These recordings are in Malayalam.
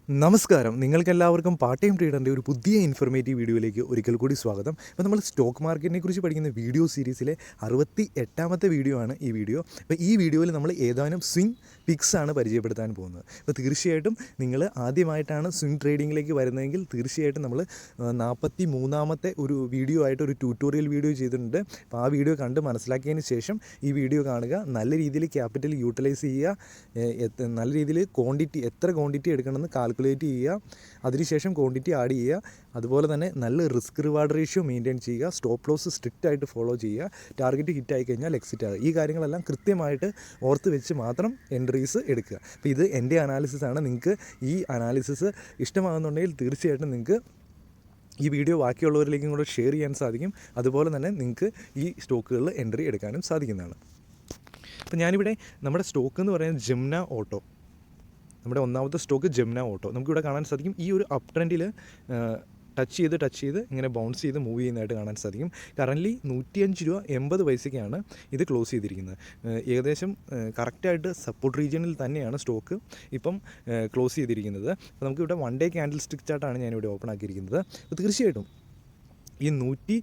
നമസ്കാരം, നിങ്ങൾക്കെല്ലാവർക്കും പാർട്ട് ടൈം ട്രേഡറിൻ്റെ ഒരു പുതിയ ഇൻഫർമേറ്റീവ് വീഡിയോയിലേക്ക് ഒരിക്കൽ കൂടി സ്വാഗതം. അപ്പോൾ നമ്മൾ സ്റ്റോക്ക് മാർക്കറ്റിനെ കുറിച്ച് പഠിക്കുന്ന വീഡിയോ സീരീസിലെ 68ാമത്തെ വീഡിയോ ആണ് ഈ വീഡിയോ. അപ്പോൾ ഈ വീഡിയോയിൽ നമ്മൾ ഏതാനും സ്വിംഗ് പിക്സ് ആണ് പരിചയപ്പെടുത്താൻ പോകുന്നത്. അപ്പോൾ തീർച്ചയായിട്ടും നിങ്ങൾ ആദ്യമായിട്ടാണ് സ്വിംഗ് ട്രേഡിങ്ങിലേക്ക് വരുന്നതെങ്കിൽ തീർച്ചയായിട്ടും നമ്മൾ 43ാമത്തെ ഒരു വീഡിയോ ആയിട്ട് ഒരു ട്യൂട്ടോറിയൽ വീഡിയോ ചെയ്തിട്ടുണ്ട്. അപ്പോൾ ആ വീഡിയോ കണ്ട് മനസ്സിലാക്കിയതിന് ശേഷം ഈ വീഡിയോ കാണുക, നല്ല രീതിയിൽ ക്യാപിറ്റൽ യൂട്ടിലൈസ് ചെയ്യുക, നല്ല രീതിയിൽ എത്ര ക്വാണ്ടിറ്റി എടുക്കണമെന്ന് കാൽക്കുലേറ്റ് ചെയ്യുക, അതിനുശേഷം ക്വാണ്ടിറ്റി ആഡ് ചെയ്യുക, അതുപോലെ തന്നെ നല്ല റിസ്ക് റിവാർഡ് റേഷ്യോ മെയിൻറ്റെയിൻ ചെയ്യുക, സ്റ്റോപ്പ് ലോസ് സ്ട്രിക്റ്റ് ആയിട്ട് ഫോളോ ചെയ്യുക, ടാർഗറ്റ് ഹിറ്റ് ആയി കഴിഞ്ഞാൽ എക്സിറ്റ് ആകുക. ഈ കാര്യങ്ങളെല്ലാം കൃത്യമായിട്ട് ഓർത്ത് വെച്ച് മാത്രം എൻട്രീസ് എടുക്കുക. അപ്പോൾ ഇത് എൻ്റെ അനാലിസിസാണ്. നിങ്ങൾക്ക് ഈ അനാലിസിസ് ഇഷ്ടമാകുന്നുണ്ടെങ്കിൽ തീർച്ചയായിട്ടും നിങ്ങൾക്ക് ഈ വീഡിയോ ബാക്കിയുള്ളവരിലേക്കും കൂടെ ഷെയർ ചെയ്യാൻ സാധിക്കും. അതുപോലെ തന്നെ നിങ്ങൾക്ക് ഈ സ്റ്റോക്കുകളിൽ എൻട്രി എടുക്കാനും സാധിക്കുന്നതാണ്. അപ്പോൾ ഞാനിവിടെ നമ്മുടെ സ്റ്റോക്ക് എന്ന് പറയുന്നത് ജംന ഓട്ടോ, നമ്മുടെ ഒന്നാമത്തെ സ്റ്റോക്ക് ജംന ഓട്ടോ. നമുക്കിവിടെ കാണാൻ സാധിക്കും ഈ ഒരു അപ് ട്രെൻഡിൽ ടച്ച് ചെയ്ത് ഇങ്ങനെ ബൗൺസ് ചെയ്ത് മൂവ് ചെയ്യുന്നതായിട്ട് കാണാൻ സാധിക്കും. കറൻ്റ്ലി 105 രൂപ 80 പൈസയ്ക്കാണ് ഇത് ക്ലോസ് ചെയ്തിരിക്കുന്നത്. ഏകദേശം കറക്റ്റായിട്ട് സപ്പോർട്ട് റീജിയനിൽ തന്നെയാണ് സ്റ്റോക്ക് ഇപ്പം ക്ലോസ് ചെയ്തിരിക്കുന്നത്. അപ്പോൾ നമുക്കിവിടെ 1 ഡേ ക്യാൻഡിൽ സ്റ്റിക്ക് ചാർട്ടാണ് ഞാനിവിടെ ഓപ്പൺ ആക്കിയിരിക്കുന്നത്. അപ്പോൾ തീർച്ചയായിട്ടും ഈ 104,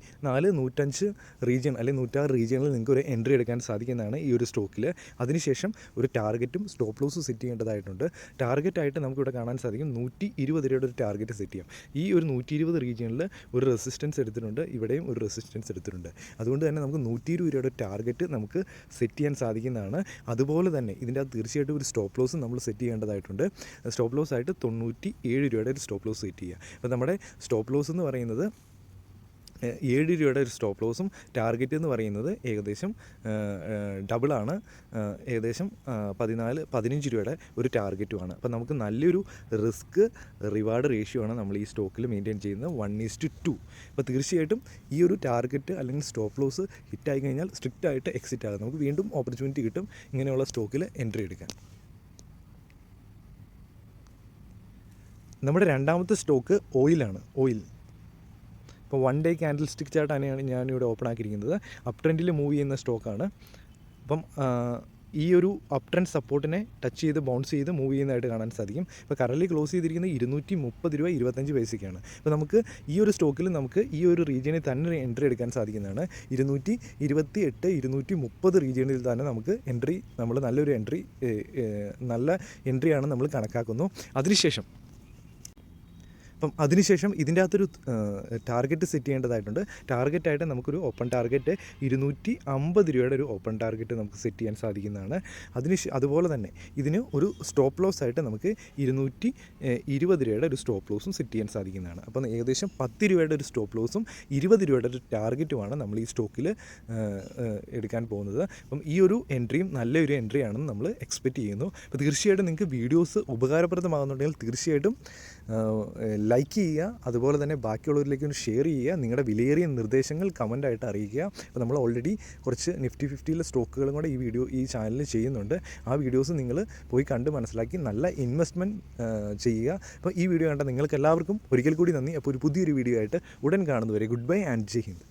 105 റീജിയൻ അല്ലെങ്കിൽ 106 റീജിയനിൽ നിങ്ങൾക്ക് ഒരു എൻട്രി എടുക്കാൻ സാധിക്കുന്നതാണ് ഈ ഒരു സ്റ്റോക്കിൽ. അതിനുശേഷം ഒരു ടാർഗറ്റും സ്റ്റോപ്പ് ലോസും സെറ്റ് ചെയ്യേണ്ടതായിട്ടുണ്ട്. ടാർഗറ്റായിട്ട് നമുക്കിവിടെ കാണാൻ സാധിക്കും 120 രൂപയുടെ ഒരു ടാർഗറ്റ് സെറ്റ് ചെയ്യാം. ഈ ഒരു 120 റീജിയനിൽ ഒരു റെസിസ്റ്റൻസ് എടുത്തിട്ടുണ്ട്, ഇവിടെയും ഒരു റെസിസ്റ്റൻസ് എടുത്തിട്ടുണ്ട്. അതുകൊണ്ട് തന്നെ നമുക്ക് 120 രൂപയുടെ ടാർഗറ്റ് നമുക്ക് സെറ്റ് ചെയ്യാൻ സാധിക്കുന്നതാണ്. അതുപോലെ തന്നെ ഇതിൻ്റെ അത് തീർച്ചയായിട്ടും ഒരു സ്റ്റോപ്പ് ലോസും നമ്മൾ സെറ്റ് ചെയ്യേണ്ടതായിട്ടുണ്ട്. സ്റ്റോപ്പ് ലോസ് ആയിട്ട് 97 രൂപയുടെ ഒരു സ്റ്റോപ്പ് ലോസ് സെറ്റ് ചെയ്യുക. അപ്പോൾ നമ്മുടെ സ്റ്റോപ്പ് ലോസ് എന്ന് പറയുന്നത് 7 രൂപയുടെ ഒരു സ്റ്റോപ്പ് ലോസും ടാർഗറ്റ് എന്ന് പറയുന്നത് ഏകദേശം ഡബിളാണ്, ഏകദേശം 15 രൂപയുടെ ഒരു ടാർഗറ്റുമാണ്. അപ്പോൾ നമുക്ക് നല്ലൊരു റിസ്ക് റിവാർഡ് റേഷ്യോ ആണ് നമ്മൾ ഈ സ്റ്റോക്കിൽ മെയിൻറ്റെയിൻ ചെയ്യുന്നത് 1:2. അപ്പോൾ തീർച്ചയായിട്ടും ഈ ഒരു ടാർഗറ്റ് അല്ലെങ്കിൽ സ്റ്റോപ്പ് ലോസ് ഹിറ്റായി കഴിഞ്ഞാൽ സ്ട്രിക്റ്റ് ആയിട്ട് എക്സിറ്റ് ആകും. നമുക്ക് വീണ്ടും ഓപ്പർച്യൂണിറ്റി കിട്ടും ഇങ്ങനെയുള്ള സ്റ്റോക്കിൽ എൻട്രി എടുക്കാൻ. നമ്മുടെ രണ്ടാമത്തെ സ്റ്റോക്ക് ഓയിലാണ്. ഇപ്പോൾ 1 ഡേ ക്യാൻഡിൽ സ്റ്റിക്ക് ചാർട്ടാണ് ഞാനിവിടെ ഓപ്പൺ ആക്കിയിരിക്കുന്നത്. അപ് ട്രെൻഡിൽ മൂവ് ചെയ്യുന്ന സ്റ്റോക്കാണ്. അപ്പം ഈ ഒരു അപ് ട്രെൻഡ് സപ്പോർട്ടിനെ ടച്ച് ചെയ്ത് ബൗൺസ് ചെയ്ത് മൂവ് ചെയ്യുന്നതായിട്ട് കാണാൻ സാധിക്കും. ഇപ്പോൾ കറൻറ്റ്ലി ക്ലോസ് ചെയ്തിരിക്കുന്നത് 230 രൂപ 25 പൈസയ്ക്കാണ്. അപ്പോൾ നമുക്ക് ഈ ഒരു സ്റ്റോക്കിൽ നമുക്ക് ഈ ഒരു റീജിയനിൽ തന്നെ എൻട്രി എടുക്കാൻ സാധിക്കുന്നതാണ്. 228, 230 റീജിയനിൽ തന്നെ നമുക്ക് നമ്മൾ നല്ലൊരു നല്ല എൻട്രിയാണ് നമ്മൾ കണക്കാക്കുന്നു. അതിനുശേഷം ഇതിൻ്റെ അകത്തൊരു ടാർഗറ്റ് സെറ്റ് ചെയ്യേണ്ടതായിട്ടുണ്ട്. ടാർഗറ്റായിട്ട് നമുക്കൊരു ഓപ്പൺ ടാർഗറ്റ് 250 രൂപയുടെ ഒരു ഓപ്പൺ ടാർഗറ്റ് നമുക്ക് സെറ്റ് ചെയ്യാൻ സാധിക്കുന്നതാണ്. അതുപോലെ തന്നെ ഇതിന് ഒരു സ്റ്റോപ്പ് ലോസ് ആയിട്ട് നമുക്ക് 220 രൂപയുടെ ഒരു സ്റ്റോപ്പ് ലോസും സെറ്റ് ചെയ്യാൻ സാധിക്കുന്നതാണ്. അപ്പം ഏകദേശം 10 രൂപയുടെ ഒരു സ്റ്റോപ്പ് ലോസും 20 രൂപയുടെ ഒരു ടാർഗറ്റുമാണ് നമ്മൾ ഈ സ്റ്റോക്കിൽ എടുക്കാൻ പോകുന്നത്. അപ്പം ഈ ഒരു എൻട്രിയും നല്ലൊരു എൻട്രിയാണെന്ന് നമ്മൾ എക്സ്പെക്റ്റ് ചെയ്യുന്നു. അപ്പോൾ തീർച്ചയായിട്ടും നിങ്ങൾക്ക് വീഡിയോസ് ഉപകാരപ്രദമാകുന്നുണ്ടെങ്കിൽ തീർച്ചയായിട്ടും ലൈക്ക് ചെയ്യുക, അതുപോലെ തന്നെ ബാക്കിയുള്ളവരിലേക്ക് ഷെയർ ചെയ്യുക. നിങ്ങളുടെ വിലയേറിയ നിർദ്ദേശങ്ങൾ കമൻ്റായിട്ട് അറിയിക്കുക. അപ്പോൾ നമ്മൾ ഓൾറെഡി കുറച്ച് നിഫ്റ്റി 50 സ്റ്റോക്കുകളും കൂടെ ഈ ചാനലിൽ ചെയ്യുന്നുണ്ട്. ആ വീഡിയോസ് നിങ്ങൾ പോയി കണ്ട് മനസ്സിലാക്കി നല്ല ഇൻവെസ്റ്റ്മെൻറ്റ് ചെയ്യുക. അപ്പോൾ ഈ വീഡിയോ കണ്ട നിങ്ങൾക്ക് എല്ലാവർക്കും ഒരിക്കൽ കൂടി നന്ദി. അപ്പോൾ ഒരു പുതിയൊരു വീഡിയോ ആയിട്ട് ഉടൻ കാണുന്നവരെ good bye and Jai Hind.